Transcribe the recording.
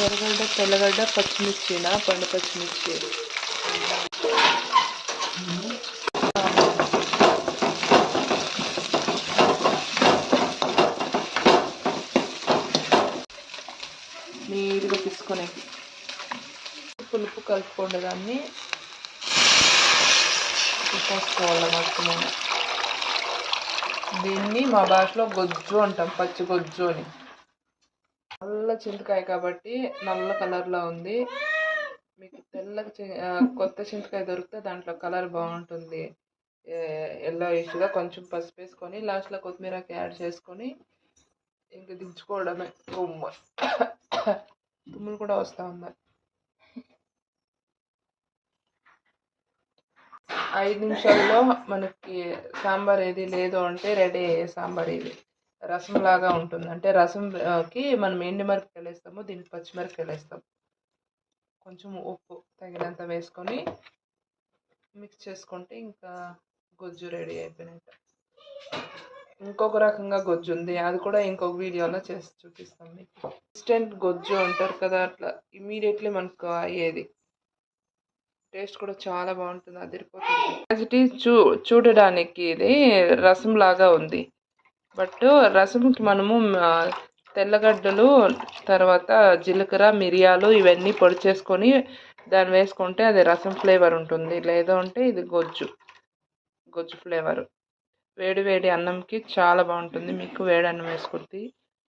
ఎర్రగడ్డ, తెల్లగడ్డ, పచ్చిమిర్చినా, పండు పచ్చిమిర్చి. నీట్గా తీసుకొని పులుపు కలుపుకోండి, దాన్ని తీసుకోవాలి మొత్తము. దీన్ని మా భాషలో గొజ్జు అంటాం, పచ్చి గొజ్జు అని. నల్ల చింతకాయ కాబట్టి నల్ల కలర్లో ఉంది. మీకు కొత్త చింతకాయ దొరికితే దాంట్లో కలర్ బాగుంటుంది, ఎల్లోయిష్గా. కొంచెం పసుపు వేసుకొని లాస్ట్లో కొత్తిమీరకి యాడ్ చేసుకొని ఇంక దించుకోవడమే. తుమ్ములు కూడా వస్తూ ఉన్నాయి. 5 నిమిషాల్లో మనకి సాంబార్ ఏది లేదు అంటే రెడీ అయ్యే సాంబార్ ఇది. రసం లాగా ఉంటుంది. అంటే రసంకి మనం ఎండు మిరపకాయలు వేస్తాము, దీనికి పచ్చిమిరపకాయలు వేస్తాం. కొంచెం ఉప్పు తగినంత వేసుకొని మిక్స్ చేసుకుంటే ఇంకా గొజ్జు రెడీ అయిపోయినట్టు. ఇంకొక రకంగా గొజ్జు ఉంది, అది కూడా ఇంకొక వీడియోలో చేసి చూపిస్తాం మీకు. ఇన్స్టెంట్ గొజ్జు అంటారు కదా, అట్లా ఇమీడియట్లీ మనకు అయ్యేది. టేస్ట్ కూడా చాలా బాగుంటుంది, అదిరిపోతుంది. యాజ్ ఇట్ ఈజ్ చూడడానికి ఇది రసం లాగా ఉంది. బట్ రసంకి మనము తెల్లగడ్డలు, తర్వాత జీలకర్ర, మిరియాలు ఇవన్నీ పొడి చేసుకొని దాన్ని వేసుకుంటే అది రసం ఫ్లేవర్ ఉంటుంది. లేదు అంటే ఇది గొజ్జు ఫ్లేవర్. వేడి వేడి అన్నంకి చాలా బాగుంటుంది. మీకు వేడి అన్నం వేసుకుంటే